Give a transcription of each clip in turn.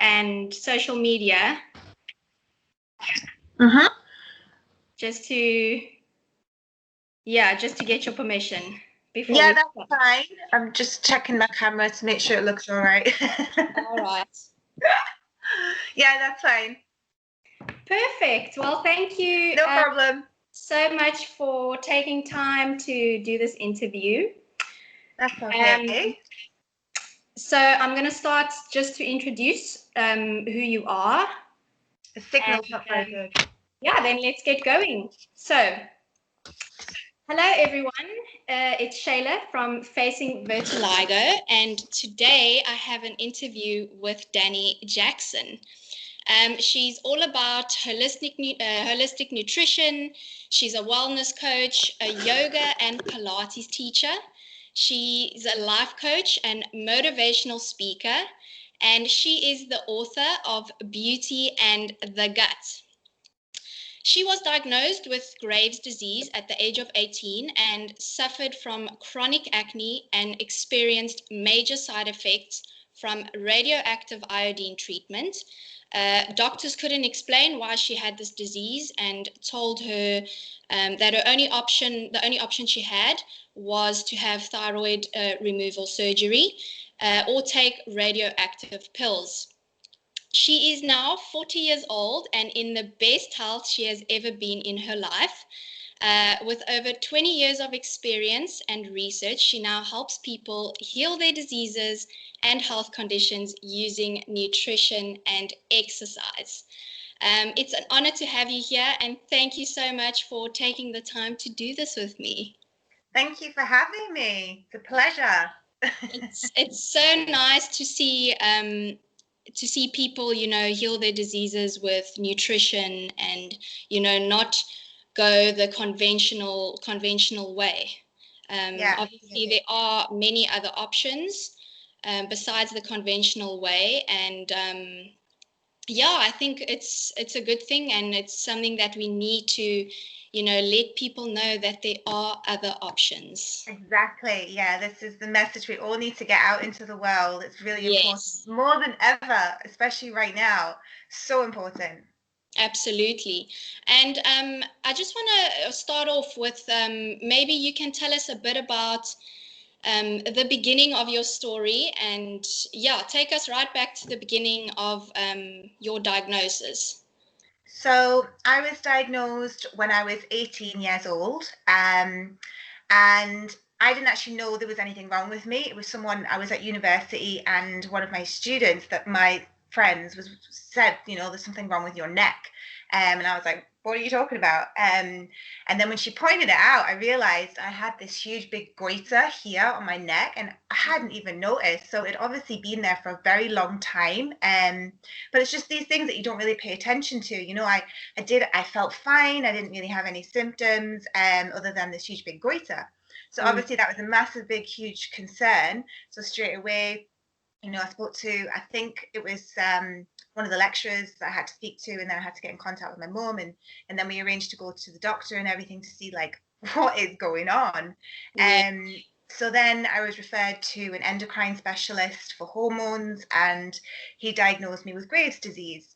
and social media, just to get your permission before we that's start. fine. I'm just checking my camera to make sure it looks all right. All right. Yeah, that's fine. Perfect. Well, thank you. No problem. So much for taking time to do this interview. That's okay. So I'm going to start just to introduce who you are. The signal's not very good. Yeah, then let's get going. So, hello everyone. It's Shelia from Facing Vitiligo, and today I have an interview with Danny Jackson. She's all about holistic nutrition. She's a wellness coach, a yoga and Pilates teacher. She's a life coach and motivational speaker, and she is the author of Beauty and the Gut. She was diagnosed with Graves' disease at the age of 18 and suffered from chronic acne and experienced major side effects from radioactive iodine treatment. Doctors couldn't explain why she had this disease and told her that the only option she had was to have thyroid removal surgery or take radioactive pills. She is now 40 years old and in the best health she has ever been in her life. With over 20 years of experience and research, she now helps people heal their diseases and health conditions using nutrition and exercise. It's an honor to have you here, and thank you so much for taking the time to do this with me. Thank you for having me. It's a pleasure. It's so nice to see people, heal their diseases with nutrition and, not go the conventional way. Obviously, there are many other options besides the conventional way, and I think it's a good thing, and it's something that we need to, let people know that there are other options. Exactly. Yeah, this is the message we all need to get out into the world. It's really important, more than ever, especially right now. So important. Absolutely. And I just want to start off with maybe you can tell us a bit about the beginning of your story, and take us right back to the beginning of your diagnosis. So I was diagnosed when I was 18 years old, and I didn't actually know there was anything wrong with me. It was someone, I was at university, and one of my students, that my friends, said, there's something wrong with your neck. And I was like, what are you talking about? And then when she pointed it out, I realized I had this huge big goiter here on my neck, and I hadn't even noticed. So it'd obviously been there for a very long time. But it's just these things that you don't really pay attention to. I felt fine. I didn't really have any symptoms other than this huge big goiter. So obviously that was a massive, big, huge concern. So straight away, I spoke to, I think it was one of the lecturers that I had to speak to, and then I had to get in contact with my mum, and then we arranged to go to the doctor and everything to see like what is going on. So then I was referred to an endocrine specialist for hormones, and he diagnosed me with Graves' disease.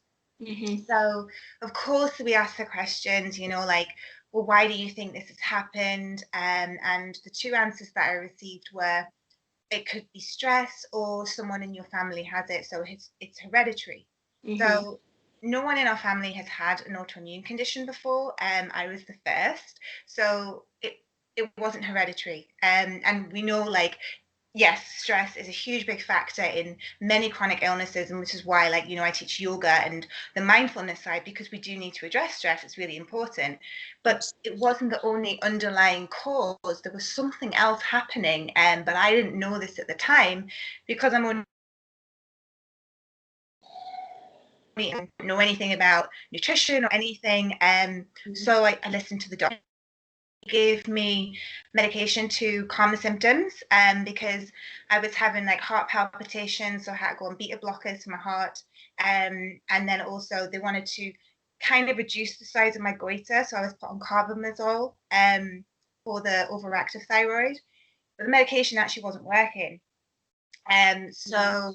So of course we asked the questions, like, well, why do you think this has happened? And the two answers that I received were, it could be stress, or someone in your family has it, so it's hereditary. So no one in our family has had an autoimmune condition before. I was the first, so it wasn't hereditary. And we know, like, yes, stress is a huge big factor in many chronic illnesses, and which is why, like, I teach yoga and the mindfulness side, because we do need to address stress. It's really important. But it wasn't the only underlying cause. There was something else happening, but I didn't know this at the time because I'm only don't know anything about nutrition or anything. So I listened to the doctor. Gave me medication to calm the symptoms, because I was having like heart palpitations, so I had to go on beta blockers for my heart, and then also they wanted to kind of reduce the size of my goiter, so I was put on carbamazole for the overactive thyroid, but the medication actually wasn't working. So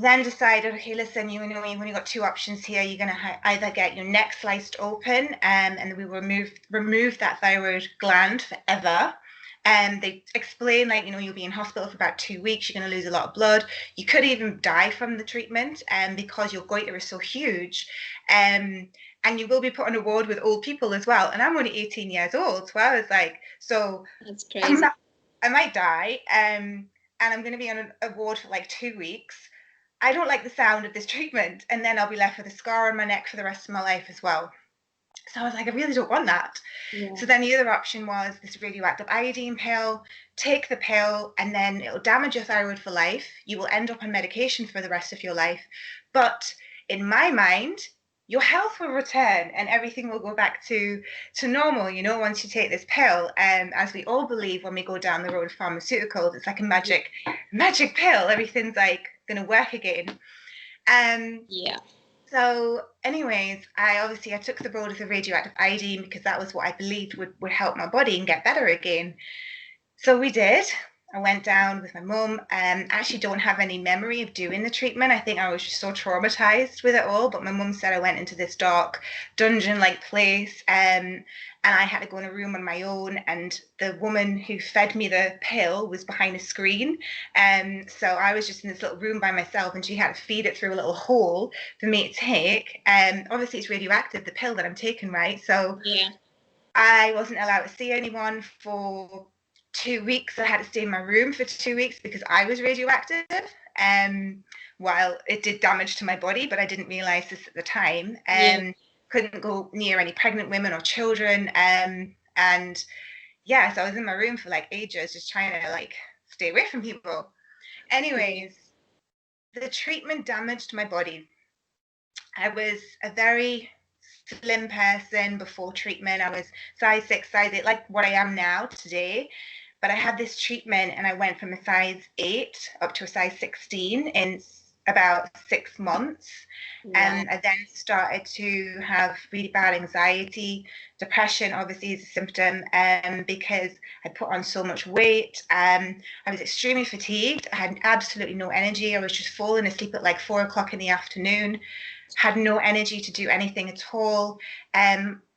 then decided, okay, listen, you've only got two options here. You're going to either get your neck sliced open, and we remove that thyroid gland forever. And they explain, like, you'll be in hospital for about 2 weeks. You're going to lose a lot of blood. You could even die from the treatment, because your goiter is so huge. And you will be put on a ward with old people as well. And I'm only 18 years old, so I was like, so That's crazy. I might die, and I'm going to be on a ward for like 2 weeks. I don't like the sound of this treatment, and then I'll be left with a scar on my neck for the rest of my life as well. So I was like, I really don't want that. Yeah. So then the other option was this radioactive iodine pill. Take the pill, and then it'll damage your thyroid for life. You will end up on medication for the rest of your life. But in my mind, your health will return and everything will go back to normal, once you take this pill. As we all believe when we go down the road of pharmaceuticals, it's like a magic pill. Everything's like going to work again. Yeah. So anyways, I took the road of the radioactive iodine because that was what I believed would help my body and get better again. So we did. I went down with my mum. I actually don't have any memory of doing the treatment. I think I was just so traumatized with it all. But my mum said I went into this dark dungeon-like place, and I had to go in a room on my own. And the woman who fed me the pill was behind a screen. So I was just in this little room by myself, and she had to feed it through a little hole for me to take. Obviously, it's radioactive, the pill that I'm taking, right? So Yeah. I wasn't allowed to see anyone for 2 weeks. I had to stay in my room for 2 weeks because I was radioactive. While it did damage to my body, but I didn't realize this at the time. Couldn't go near any pregnant women or children. And yeah, so I was in my room for like ages, just trying to like stay away from people. Anyways, the treatment damaged my body. I was a very slim person before treatment. I was size 6, size 8, like what I am now today. But I had this treatment and I went from a size 8 up to a size 16 in about 6 months. And I then started to have really bad anxiety. Depression obviously is a symptom, because I put on so much weight. I was extremely fatigued. I had absolutely no energy. I was just falling asleep at like 4 o'clock in the afternoon. Had no energy to do anything at all.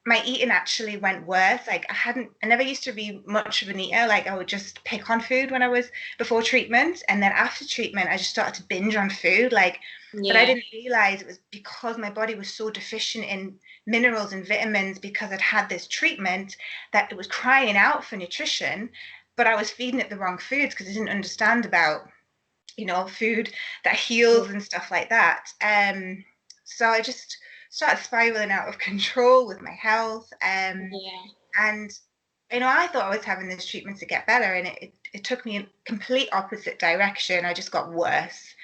My eating actually went worse. Like I never used to be much of an eater. Like I would just pick on food when I was before treatment, and then after treatment, I just started to binge on food. But I didn't realize it was because my body was so deficient in minerals and vitamins because I'd had this treatment that it was crying out for nutrition, but I was feeding it the wrong foods because I didn't understand about, food that heals and stuff like that. So I just started spiraling out of control with my health. And I thought I was having this treatment to get better, and it took me in complete opposite direction. I just got worse.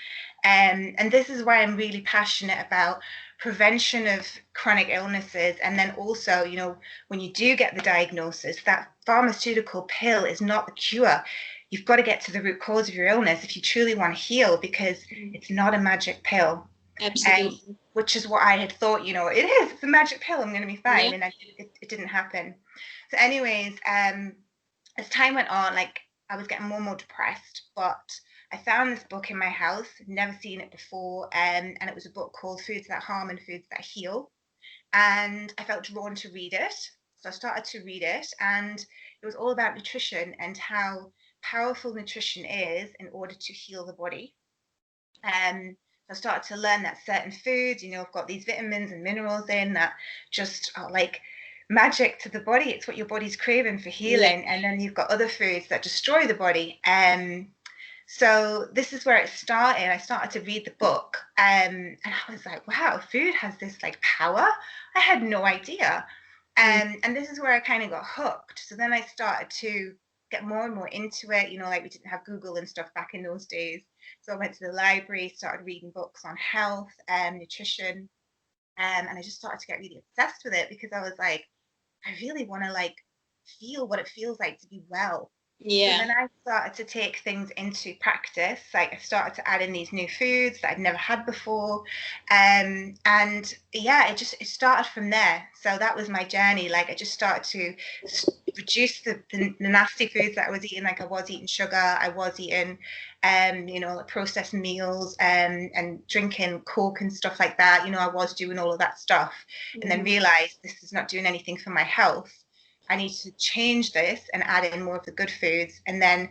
And this is why I'm really passionate about prevention of chronic illnesses. And then also, when you do get the diagnosis, that pharmaceutical pill is not the cure. You've got to get to the root cause of your illness if you truly want to heal, because it's not a magic pill. Absolutely. Which is what I had thought, it's a magic pill, I'm going to be fine. And it didn't happen. So anyways, as time went on, like I was getting more and more depressed, but I found this book in my house, never seen it before, and it was a book called Foods That Harm and Foods That Heal. And I felt drawn to read it. So I started to read it, and it was all about nutrition and how powerful nutrition is in order to heal the body. I started to learn that certain foods, have got these vitamins and minerals in that just are like magic to the body. It's what your body's craving for healing. And then you've got other foods that destroy the body. So this is where it started. I started to read the book, and I was like, wow, food has this like power. I had no idea. And this is where I kind of got hooked. So then I started to get more and more into it. Like we didn't have Google and stuff back in those days. So I went to the library, started reading books on health and nutrition. And I just started to get really obsessed with it because I was like, I really want to like feel what it feels like to be well. So Yeah. then I started to take things into practice. Like I started to add in these new foods that I'd never had before. And yeah, it started from there. So that was my journey. Like I just started to reduce the nasty foods that I was eating. Like I was eating sugar, I was eating like processed meals and drinking Coke and stuff like that. I was doing all of that stuff and then realized this is not doing anything for my health. I need to change this and add in more of the good foods. And then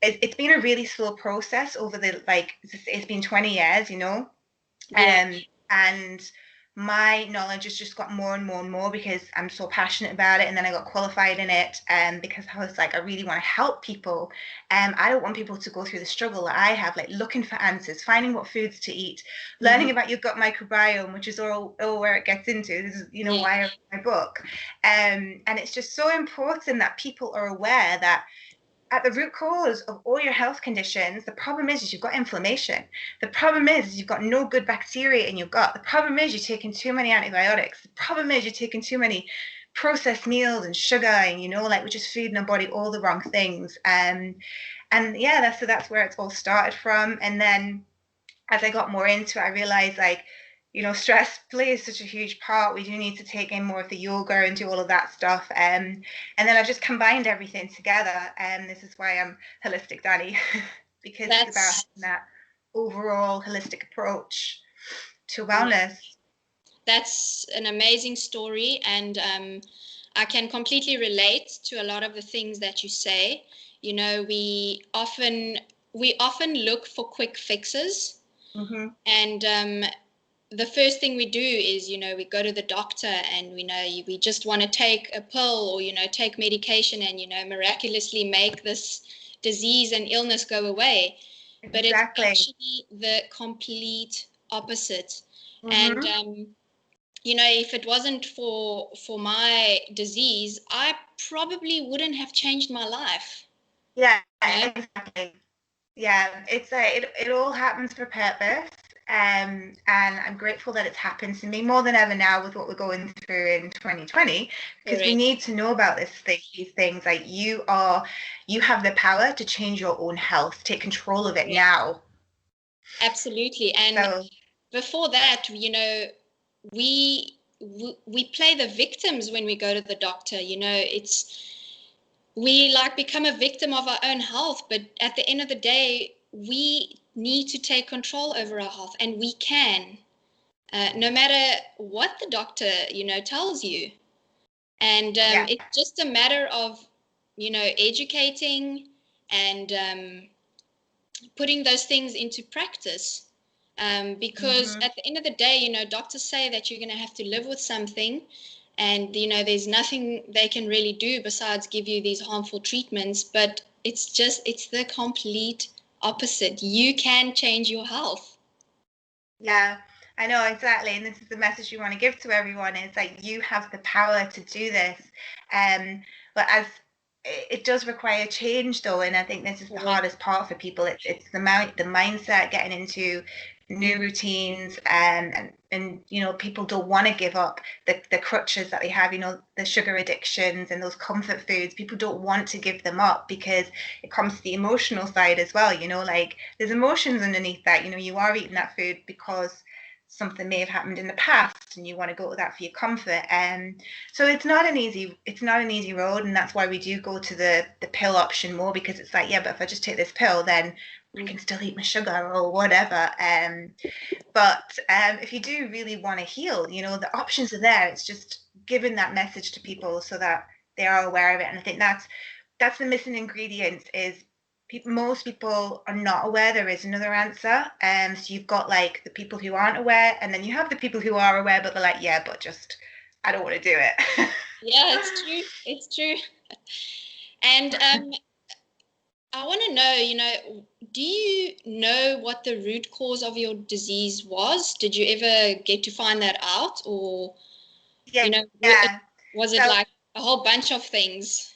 it's been a really slow process over it's been 20 years, Yeah. and my knowledge has just got more and more and more because I'm so passionate about it. And then I got qualified in it because I was like, I really want to help people. I don't want people to go through the struggle that I have, like looking for answers, finding what foods to eat, learning about your gut microbiome, which is all where it gets into. This is, why I wrote my book. And it's just so important that people are aware that at the root cause of all your health conditions, the problem is you've got inflammation. The problem is you've got no good bacteria in your gut. The problem is you're taking too many antibiotics. The problem is you're taking too many processed meals and sugar, and we're just feeding our body all the wrong things. And yeah, that's where it's all started from. And then as I got more into it, I realized stress plays such a huge part. We do need to take in more of the yoga and do all of that stuff. And then I just combined everything together. And this is why I'm Holistic Danny, because it's about having that overall holistic approach to wellness. That's an amazing story, and I can completely relate to a lot of the things that you say. We often look for quick fixes, and the first thing we do is, we go to the doctor and we just want to take a pill or, take medication and, miraculously make this disease and illness go away. But it's actually the complete opposite. And, if it wasn't for my disease, I probably wouldn't have changed my life. Yeah, exactly. Yeah, it's it all happens for purpose. And I'm grateful that it's happened to me more than ever now with what we're going through in 2020, because we need to know about these things. Like you have the power to change your own health, take control of it now. Absolutely. And before that, we play the victims when we go to the doctor. We become a victim of our own health, but at the end of the day, we need to take control over our health, and we can, no matter what the doctor, tells you. And it's just a matter of, educating and putting those things into practice. Because at the end of the day, doctors say that you're going to have to live with something, and there's nothing they can really do besides give you these harmful treatments. But it's the complete opposite. You can change your health. Yeah, I know, exactly. And this is the message we want to give to everyone, is like you have the power to do this. But as it does require change though, and I think this is the hardest part for people. It's the mindset, getting into new routines, and people don't want to give up the crutches that they have, the sugar addictions and those comfort foods. People don't want to give them up because it comes to the emotional side as well, like there's emotions underneath that. You are eating that food because something may have happened in the past and you want to go to that for your comfort. And so it's not an easy road, and that's why we do go to the pill option more, because it's like, yeah, but if I just take this pill, then I can still eat my sugar or whatever. But if you do really want to heal, the options are there. It's just giving that message to people so that they are aware of it. And I think that's the missing ingredient, is most people are not aware there is another answer. So you've got the people who aren't aware, and then you have the people who are aware, but they're like, yeah, but just I don't want to do it. Yeah, it's true. And I want to know, do you know what the root cause of your disease was? Did you ever get to find that out, or was it like a whole bunch of things?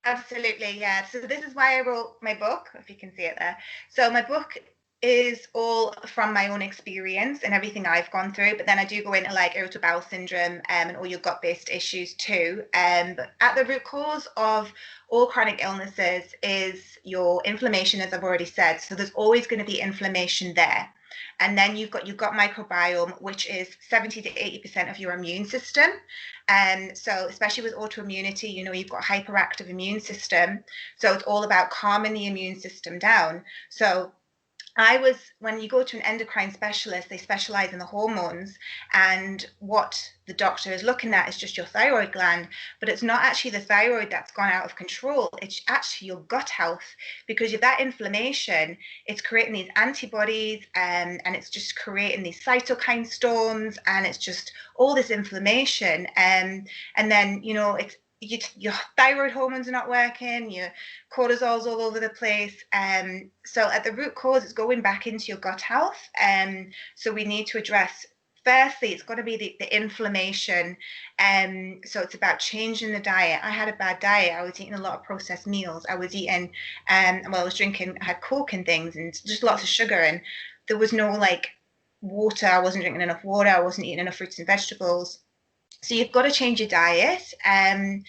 Absolutely, yeah. So this is why I wrote my book, if you can see it there. So my book is all from my own experience and everything I've gone through, but then I do go into like irritable bowel syndrome and all your gut-based issues too. But at the root cause of all chronic illnesses is your inflammation, as I've already said. So there's always going to be inflammation there. And then you've got your gut microbiome, which is 70 to 80% of your immune system. And so especially with autoimmunity, you know, you've got a hyperactive immune system. So it's all about calming the immune system down. So when you go to an endocrine specialist, they specialize in the hormones, and what the doctor is looking at is just your thyroid gland, but it's not actually the thyroid that's gone out of control. It's actually your gut health, because of that inflammation, it's creating these antibodies, and it's just creating these cytokine storms, and it's just all this inflammation. And then, you know, your thyroid hormones are not working, your cortisol's all over the place. So at the root cause, it's going back into your gut health. So we need to address, firstly, it's got to be the inflammation. So it's about changing the diet. I had a bad diet. I was eating a lot of processed meals. I was eating, I was drinking, I had Coke and things, and just lots of sugar. And there was no like water. I wasn't drinking enough water. I wasn't eating enough fruits and vegetables. So you've got to change your diet. And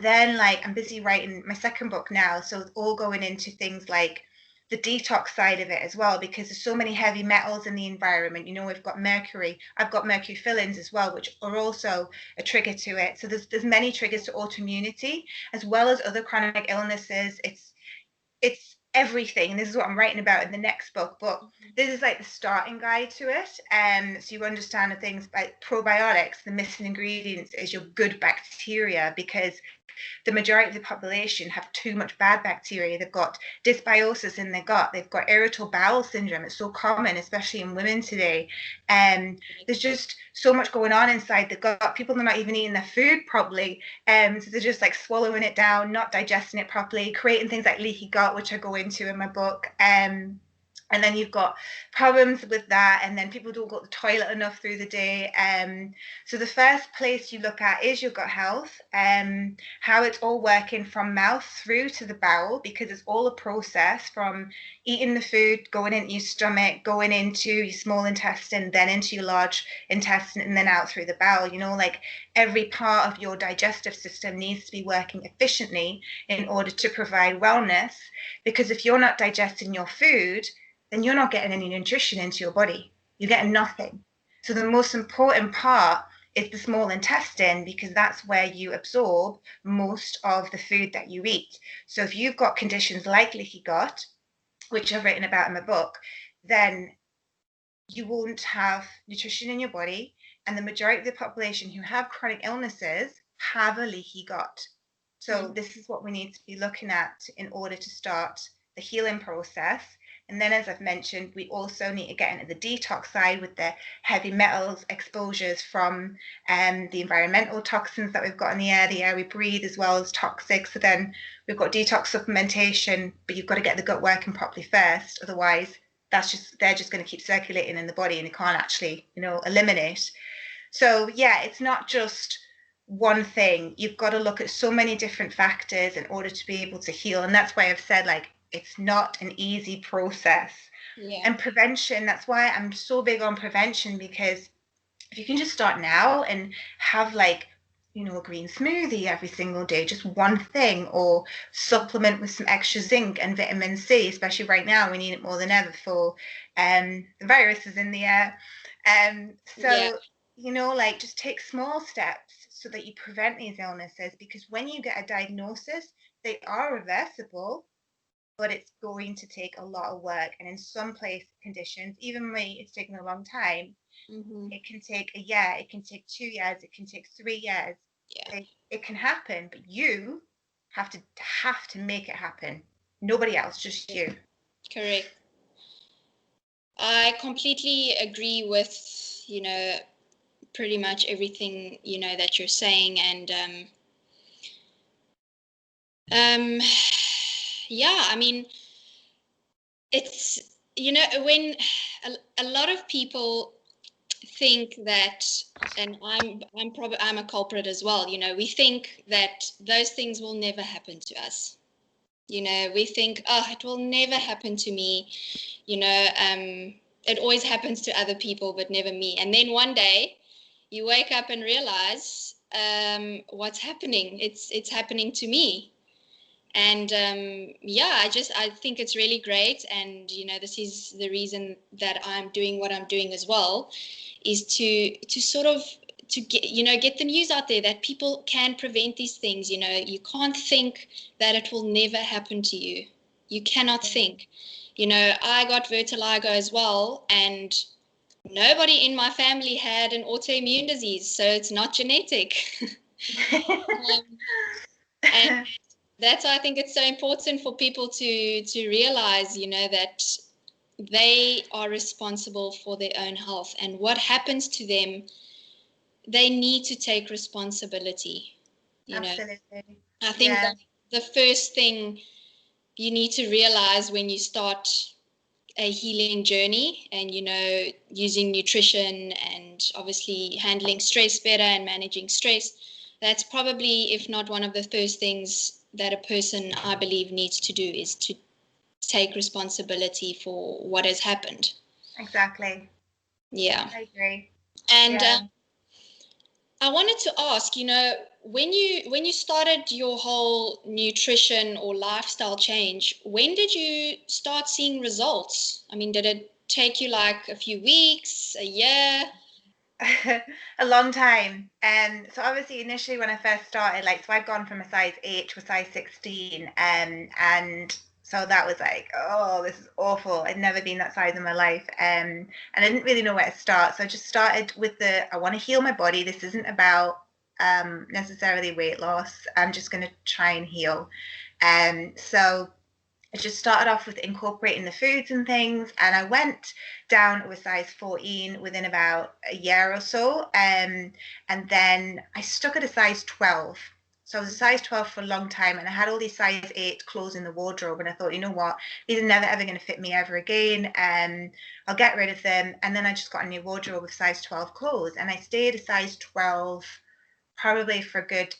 then, like, I'm busy writing my second book now, so it's all going into things like the detox side of it as well, because there's so many heavy metals in the environment. You know, we've got mercury. I've got mercury fillings as well, which are also a trigger to it. So there's many triggers to autoimmunity as well as other chronic illnesses. It's everything. And this is what I'm writing about in the next book, but this is like the starting guide to it. So you understand the things like probiotics, the missing ingredients is your good bacteria, because the majority of the population have too much bad bacteria. They've got dysbiosis in their gut. They've got irritable bowel syndrome. It's so common, especially in women today. There's just so much going on inside the gut. People are not even eating their food properly. So they're just like swallowing it down, not digesting it properly, creating things like leaky gut, which I go into in my book. And then you've got problems with that, and then people don't go to the toilet enough through the day. So the first place you look at is your gut health, how it's all working from mouth through to the bowel, because it's all a process from eating the food, going into your stomach, going into your small intestine, then into your large intestine, and then out through the bowel. You know, like every part of your digestive system needs to be working efficiently in order to provide wellness, because if you're not digesting your food, then you're not getting any nutrition into your body. You're getting nothing. So the most important part is the small intestine, because that's where you absorb most of the food that you eat. So if you've got conditions like leaky gut, which I've written about in my book, then you won't have nutrition in your body. And the majority of the population who have chronic illnesses have a leaky gut. So this is what we need to be looking at in order to start the healing process. And then, as I've mentioned, we also need to get into the detox side with the heavy metals exposures from the environmental toxins that we've got in the air we breathe, as well as toxic. So then we've got detox supplementation, but you've got to get the gut working properly first. Otherwise, they're just going to keep circulating in the body, and you can't actually, you know, eliminate. So yeah, it's not just one thing. You've got to look at so many different factors in order to be able to heal. And that's why I've said, like, it's not an easy process. Yeah. And prevention, that's why I'm so big on prevention, because if you can just start now and have, like, you know, a green smoothie every single day, just one thing, or supplement with some extra zinc and vitamin C, especially right now, we need it more than ever for the virus is in the air. You know, like, just take small steps so that you prevent these illnesses, because when you get a diagnosis, they are reversible, but it's going to take a lot of work. And in some conditions, even me, it's taken a long time. It can take a year, it can take 2 years, it can take 3 years. Yeah. It can happen, but you have to make it happen. Nobody else, just you. Correct. I completely agree with, you know, pretty much everything, you know, that you're saying. And yeah, I mean, it's, you know, when a lot of people think that, and I'm a culprit as well, you know, we think that those things will never happen to us. You know, we think, oh, it will never happen to me. You know, it always happens to other people, but never me. And then one day you wake up and realize, what's happening? It's happening to me. And yeah, I think it's really great. And, you know, this is the reason that I'm doing what I'm doing as well, is to sort of to get, you know, get the news out there that people can prevent these things. You know, you can't think that it will never happen to you. You cannot think. You know, I got vitiligo as well, and nobody in my family had an autoimmune disease, so it's not genetic. And that's why I think it's so important for people to realize, you know, that they are responsible for their own health, and what happens to them, they need to take responsibility. You know, Absolutely. I think Yeah. that the first thing you need to realize when you start a healing journey, and, you know, using nutrition and obviously handling stress better and managing stress, that's probably, if not one of the first things that a person, I believe, needs to do, is to take responsibility for what has happened. Exactly. Yeah. I agree. And Yeah. I wanted to ask, you know, when you started your whole nutrition or lifestyle change, when did you start seeing results? I mean, did it take you like a few weeks, a year? A long time. So obviously initially when I first started, like, so I'd gone from a size 8 to a size 16, and so that was like, oh, this is awful. I'd never been that size in my life. And I didn't really know where to start. So I just started with I want to heal my body. This isn't about necessarily weight loss. I'm just going to try and heal. So I just started off with incorporating the foods and things, and I went down to a size 14 within about a year or so. And then I stuck at a size 12. So I was a size 12 for a long time, and I had all these size 8 clothes in the wardrobe, and I thought, you know what, these are never ever going to fit me ever again. I'll get rid of them. And then I just got a new wardrobe with size 12 clothes, and I stayed a size 12 probably for a good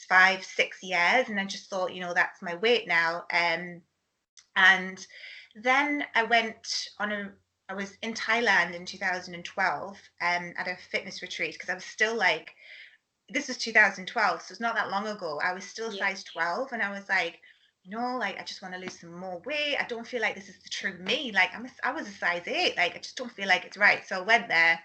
5, 6 years, and I just thought, you know, that's my weight now. And then I was in Thailand in 2012 at a fitness retreat, because I was still like, this was 2012, so it's not that long ago. I was still Yeah. size 12, and I was like, like, I just want to lose some more weight. I don't feel like this is the true me. Like, I was a size 8. Like, I just don't feel like it's right. So I went there,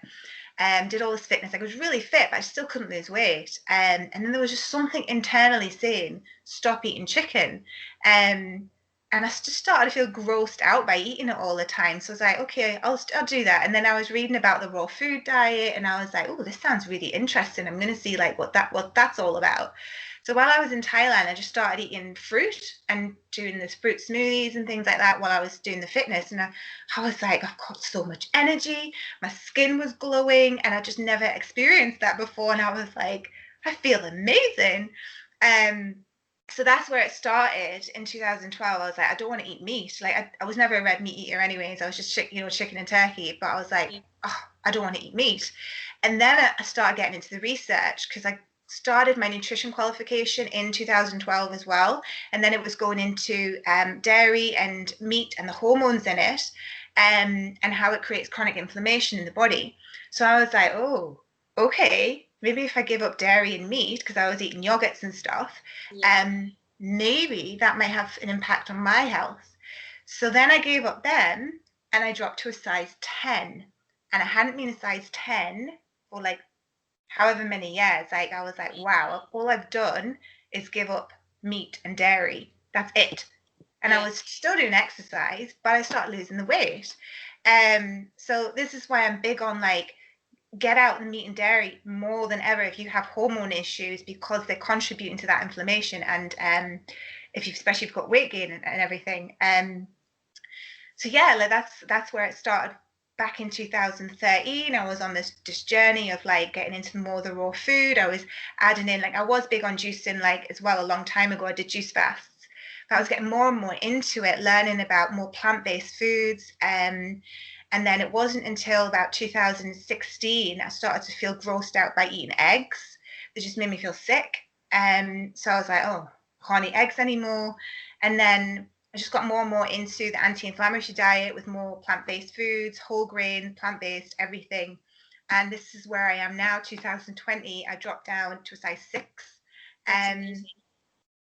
did all this fitness. Like, I was really fit, but I still couldn't lose weight. And then there was just something internally saying, stop eating chicken. And I just started to feel grossed out by eating it all the time. So I was like, okay, I'll do that. And then I was reading about the raw food diet, and I was like, oh, this sounds really interesting. I'm going to see like what that's all about. So while I was in Thailand, I just started eating fruit and doing this fruit smoothies and things like that while I was doing the fitness. And I was like, I've got so much energy. My skin was glowing, and I just never experienced that before. And I was like, I feel amazing. Um, so that's where it started in 2012. I was like, I don't want to eat meat. Like, I was never a red meat eater anyways. I was just chicken and turkey. But I was like, Yeah. oh, I don't want to eat meat. And then I started getting into the research, because I started my nutrition qualification in 2012 as well. And then it was going into dairy and meat and the hormones in it, and how it creates chronic inflammation in the body. So I was like, oh, okay, maybe if I give up dairy and meat, because I was eating yogurts and stuff, Yeah. maybe that might have an impact on my health. So then I gave up them, and I dropped to a size 10. And I hadn't been a size 10 for like however many years. Like, I was like, wow, all I've done is give up meat and dairy. That's it. And I Yeah. was still doing exercise, but I started losing the weight. So this is why I'm big on like, get out the meat and dairy more than ever if you have hormone issues, because they're contributing to that inflammation. And if you've especially if you've got weight gain and everything. So yeah, like that's where it started. Back in 2013, I was on this journey of like getting into more of the raw food. I was adding in, like, I was big on juicing, like, as well. A long time ago I did juice fasts, but I was getting more and more into it, learning about more plant-based foods. And then it wasn't until about 2016 I started to feel grossed out by eating eggs. It just made me feel sick. So I was like, oh, I can't eat eggs anymore. And then I just got more and more into the anti-inflammatory diet with more plant-based foods, whole grain, plant-based, everything. And this is where I am now, 2020. I dropped down to a size 6. That's amazing.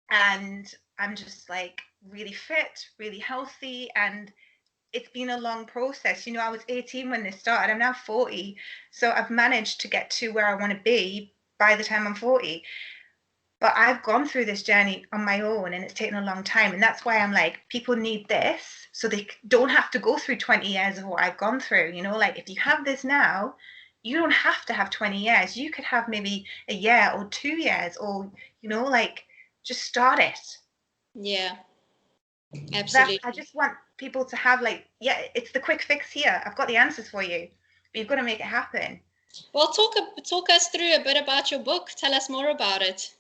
And I'm just like really fit, really healthy, and it's been a long process. I was 18 when this started. I'm now 40. So I've managed to get to where I want to be by the time I'm 40. But I've gone through this journey on my own and it's taken a long time. And that's why I'm like, people need this so they don't have to go through 20 years of what I've gone through. Like if you have this now, you don't have to have 20 years. You could have maybe a year or 2 years or, like just start it. Yeah, absolutely. I just want people to have it's the quick fix here. I've got the answers for you, but you've got to make it happen. Well, talk us through a bit about your book. Tell us more about it.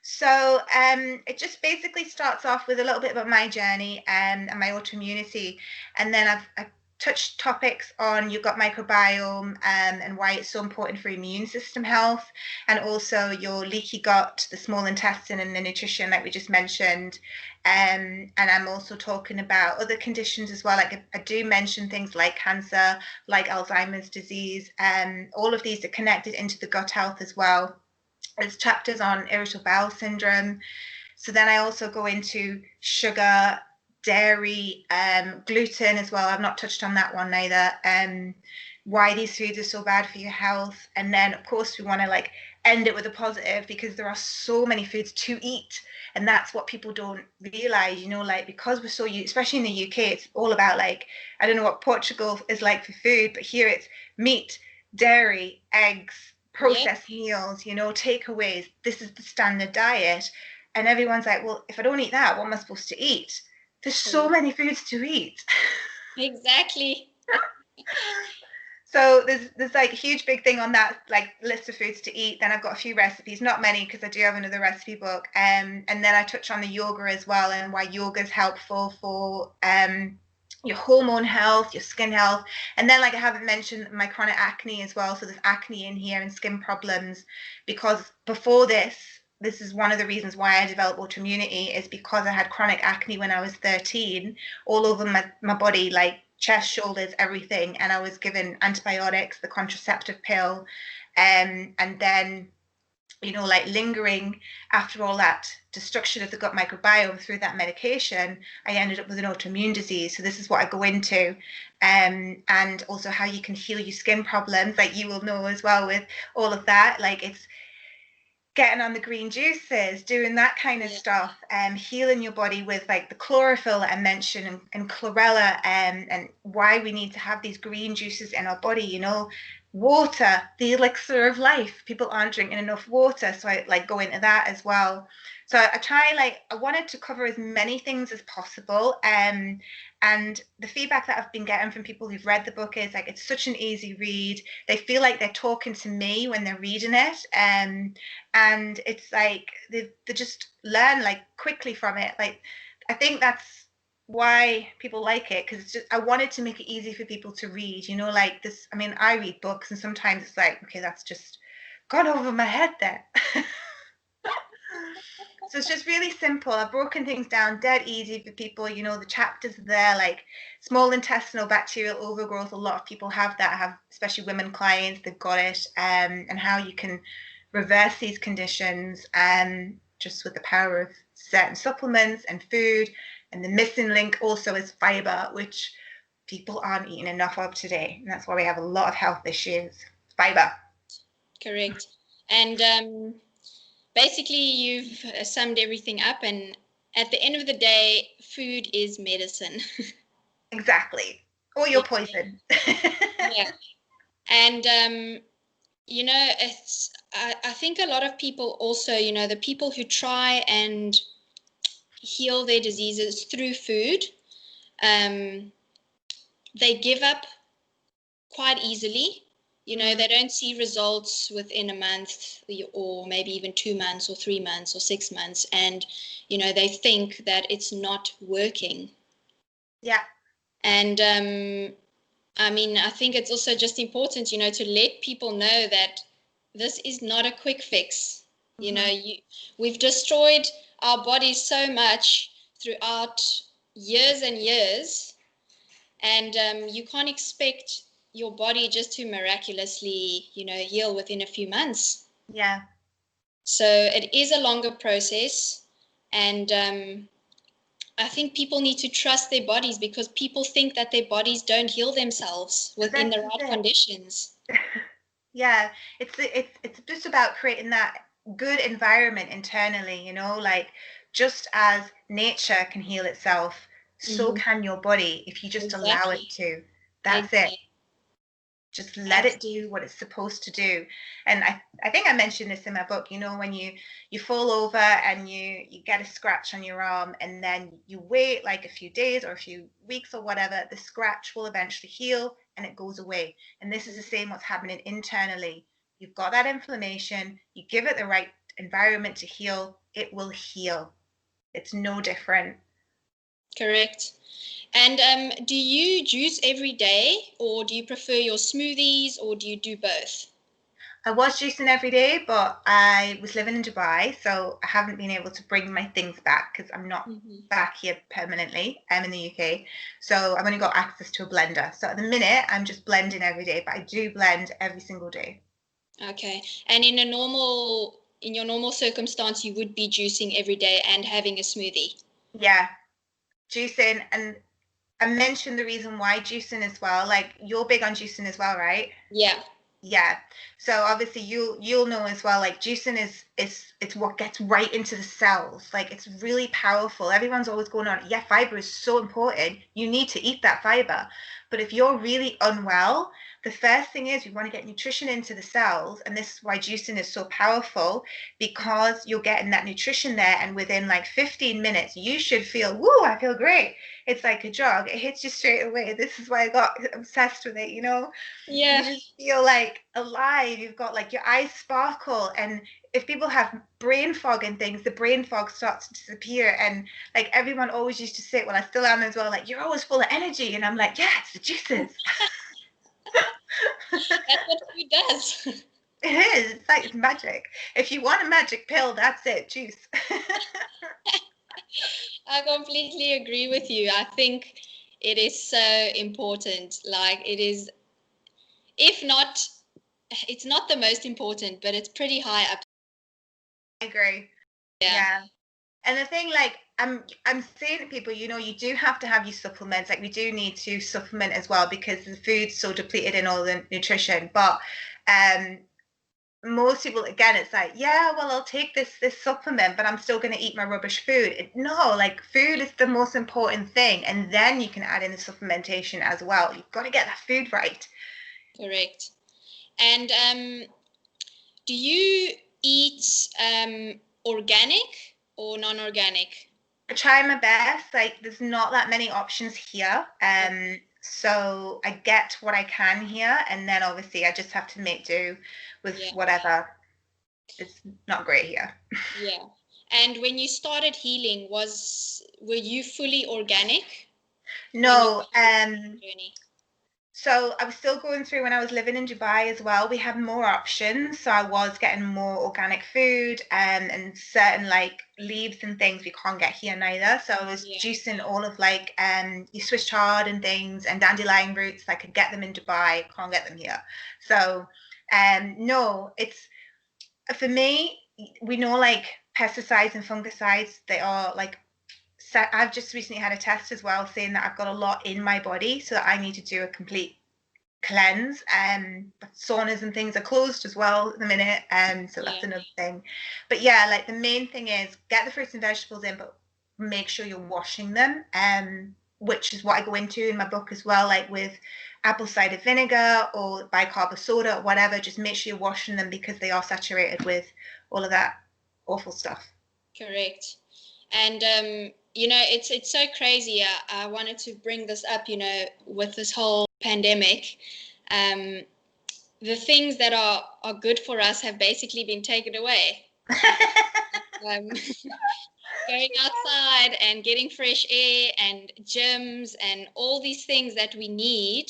So it just basically starts off with a little bit about my journey and my autoimmunity, and then I've touched topics on your gut microbiome and why it's so important for immune system health, and also your leaky gut, the small intestine, and the nutrition like we just mentioned. And I'm also talking about other conditions as well. Like I do mention things like cancer, like Alzheimer's disease, and all of these are connected into the gut health as well. There's chapters on irritable bowel syndrome. So then I also go into sugar, dairy, gluten as well. I've not touched on that one either. Why these foods are so bad for your health. And then, of course, we want to end it with a positive because there are so many foods to eat. And that's what people don't realize, because we're so used, especially in the UK, it's all about I don't know what Portugal is like for food, but here it's meat, dairy, eggs, processed meals, takeaways. This is the standard diet. And everyone's like, well, if I don't eat that, what am I supposed to eat? There's so many foods to eat. Exactly. So there's a huge big thing on that list of foods to eat. Then I've got a few recipes, not many because I do have another recipe book. And then I touch on the yoga as well and why yoga is helpful for your hormone health, your skin health. And then I haven't mentioned my chronic acne as well. So there's acne in here and skin problems because before this is one of the reasons why I developed autoimmunity is because I had chronic acne when I was 13 all over my body, chest, shoulders, everything. And I was given antibiotics, the contraceptive pill, and then lingering after all that destruction of the gut microbiome through that medication, I ended up with an autoimmune disease. So this is what I go into, and also how you can heal your skin problems, you will know as well with all of that. It's getting on the green juices, doing that kind of stuff, healing your body with the chlorophyll that I mentioned and chlorella, and why we need to have these green juices in our body, water, the elixir of life. People aren't drinking enough water, so I go into that as well. So I try I wanted to cover as many things as possible, and the feedback that I've been getting from people who've read the book is it's such an easy read. They feel like they're talking to me when they're reading it, and it's they just learn quickly from it. I think that's why people like it, because I wanted to make it easy for people to read, this. I mean, I read books and sometimes it's okay, that's just gone over my head there. So it's just really simple. I've broken things down dead easy for people. The chapters are there, small intestinal bacterial overgrowth. A lot of people have that, especially women clients, they've got it, and how you can reverse these conditions just with the power of certain supplements and food. And the missing link also is fiber, which people aren't eating enough of today. And that's why we have a lot of health issues. Fiber. Correct. And basically, you've summed everything up. And at the end of the day, food is medicine. Exactly. Or your poison. Yeah. And it's I think a lot of people also, the people who try and heal their diseases through food, they give up quite easily. They don't see results within a month or maybe even 2 months or 3 months or 6 months, and they think that it's not working. Yeah. And I mean, I think it's also just important, to let people know that this is not a quick fix. We've destroyed our bodies so much throughout years and years, and you can't expect your body just to miraculously, heal within a few months. Yeah. So it is a longer process, and I think people need to trust their bodies, because people think that their bodies don't heal themselves within the right conditions. Yeah, it's just about creating that good environment internally, like just as nature can heal itself, so can your body if you just allow it Exactly. to. That's it. Just let it Absolutely. do what it's supposed to do. And I think I mentioned this in my book, when you fall over and you get a scratch on your arm, and then you wait like a few days or a few weeks or whatever, the scratch will eventually heal and it goes away. And this is the same what's happening internally. You've got that inflammation, you give it the right environment to heal, it will heal. It's no different. Correct. And do you juice every day, or do you prefer your smoothies, or do you do both? I was juicing every day, but I was living in Dubai, so I haven't been able to bring my things back because I'm not back here permanently. I'm in the UK, so I've only got access to a blender. So at the minute, I'm just blending every day, but I do blend every single day. Okay. And in your normal circumstance, you would be juicing every day and having a smoothie. Yeah, juicing, and I mentioned the reason why juicing as well. Like you're big on juicing as well, right? Yeah. Yeah. So obviously you'll know as well, like juicing is it's what gets right into the cells. Like it's really powerful. Everyone's always going on, yeah, fiber is so important. You need to eat that fiber. But if you're really unwell, the first thing is we want to get nutrition into the cells, and this is why juicing is so powerful, because you're getting that nutrition there, and within like 15 minutes you should feel, woo, I feel great. It's like a drug. It hits you straight away. This is why I got obsessed with it, Yeah. You just feel like alive. You've got like your eyes sparkle, and if people have brain fog and things, the brain fog starts to disappear. And like everyone always used to say, well, I still am as well, like you're always full of energy, and I'm like, yeah, it's the juices. That's what food does. It is. It's like it's magic. If you want a magic pill, that's it, juice. I completely agree with you. I think it is so important. Like it is, if not, it's not the most important, but it's pretty high up. I agree. Yeah. Yeah. And the thing, like, I'm saying to people, you do have to have your supplements. Like, we do need to supplement as well because the food's so depleted in all the nutrition. But most people, again, it's like, yeah, well, I'll take this supplement, but I'm still going to eat my rubbish food. No, like, food is the most important thing, and then you can add in the supplementation as well. You've got to get that food right. Correct. And do you eat organic or non-organic? I try my best. Like, there's not that many options here. So I get what I can here, and then obviously I just have to make do with whatever. It's not great here. Yeah. And when you started healing, were you fully organic? No, Journey? so I was still going through when I was living in Dubai as well. We had more options, so I was getting more organic food and certain like leaves and things we can't get here neither. So I was juicing all of like your Swiss chard and things and dandelion roots. I could get them in Dubai, can't get them here. So no, it's for me. We know like pesticides and fungicides. They are like. So I've just recently had a test as well saying that I've got a lot in my body, so that I need to do a complete cleanse. But saunas and things are closed as well at the minute, so that's another thing. But yeah, like the main thing is get the fruits and vegetables in, but make sure you're washing them, which is what I go into in my book as well, like with apple cider vinegar or bicarb soda or whatever. Just make sure you're washing them because they are saturated with all of that awful stuff. Correct. And it's so crazy. I wanted to bring this up, with this whole pandemic. The things that are good for us have basically been taken away. Going outside and getting fresh air and gyms and all these things that we need,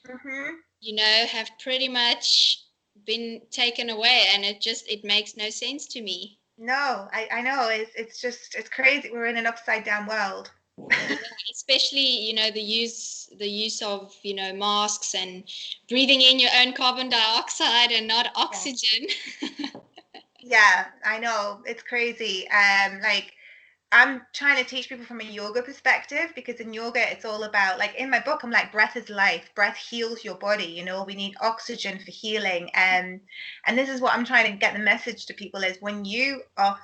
have pretty much been taken away, and it makes no sense to me. No, I know. It's crazy. We're in an upside down world. Yeah, especially, the use of, masks and breathing in your own carbon dioxide and not Yeah. oxygen. Yeah, I know. It's crazy. Like I'm trying to teach people from a yoga perspective, because in yoga it's all about, like in my book I'm like, breath is life, breath heals your body, we need oxygen for healing. And this is what I'm trying to get the message to people, is when you are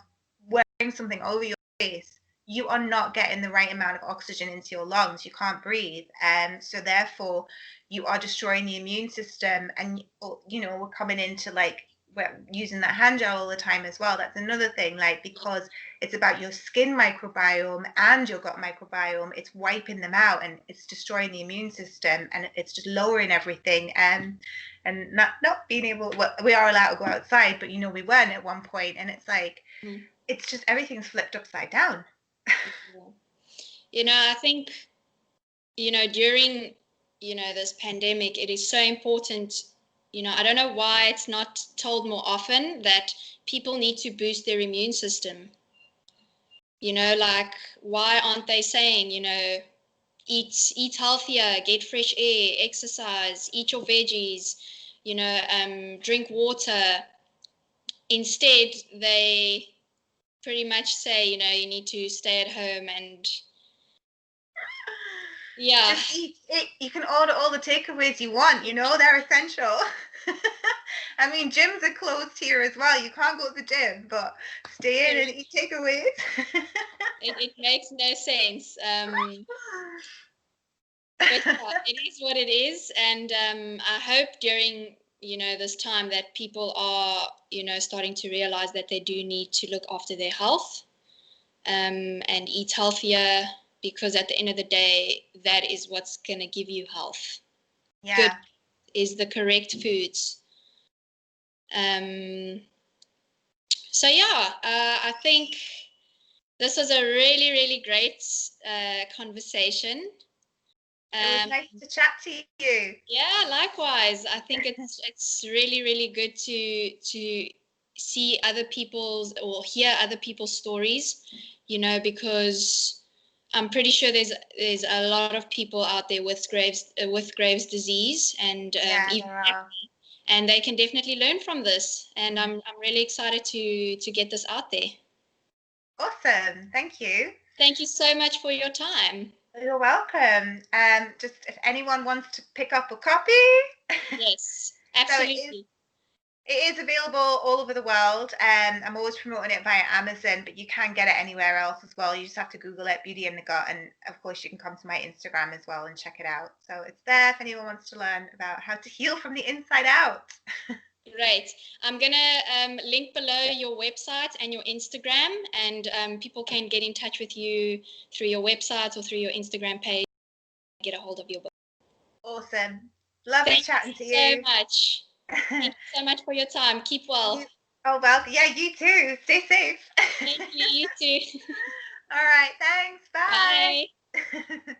wearing something over your face, you are not getting the right amount of oxygen into your lungs, you can't breathe, and so therefore you are destroying the immune system. And we're coming into, like, we're using that hand gel all the time as well. That's another thing, like, because it's about your skin microbiome and your gut microbiome. It's wiping them out, and it's destroying the immune system, and it's just lowering everything. And not being able, well, we are allowed to go outside, but we weren't at one point, and it's like, Mm. it's just everything's flipped upside down. I think, during, this pandemic, it is so important. I don't know why it's not told more often that people need to boost their immune system. Like, why aren't they saying, eat healthier, get fresh air, exercise, eat your veggies, drink water. Instead, they pretty much say, you need to stay at home and yeah. Just eat it. You can order all the takeaways you want, they're essential. I mean, gyms are closed here as well. You can't go to the gym, but stay in and eat takeaways. It makes no sense. But yeah, it is what it is. And I hope during, this time that people are, starting to realize that they do need to look after their health, and eat healthier, because at the end of the day, that is what's going to give you health. Yeah. Good is the correct foods. So yeah, I think this was a really, really great conversation. It was nice to chat to you. Yeah, likewise. I think it's really, really good to see other people's, or hear other people's stories, because I'm pretty sure there's a lot of people out there with Graves' disease, and Yeah, even, there are. and they can definitely learn from this. And I'm really excited to get this out there. Awesome. Thank you. Thank you so much for your time. You're welcome. Just if anyone wants to pick up a copy, Yes, so absolutely. it is available all over the world. I'm always promoting it via Amazon, but you can get it anywhere else as well. You just have to Google it, Beauty in the Gut, and of course you can come to my Instagram as well and check it out. So it's there if anyone wants to learn about how to heal from the inside out. Great. I'm going to link below your website and your Instagram, and people can get in touch with you through your website or through your Instagram page, get a hold of your book. Awesome. Lovely Thank chatting to you so you. much. Thank you so much for your time. Keep well. Oh, well, yeah, you too. Stay safe. Thank you. You too. All right, thanks. Bye. Bye.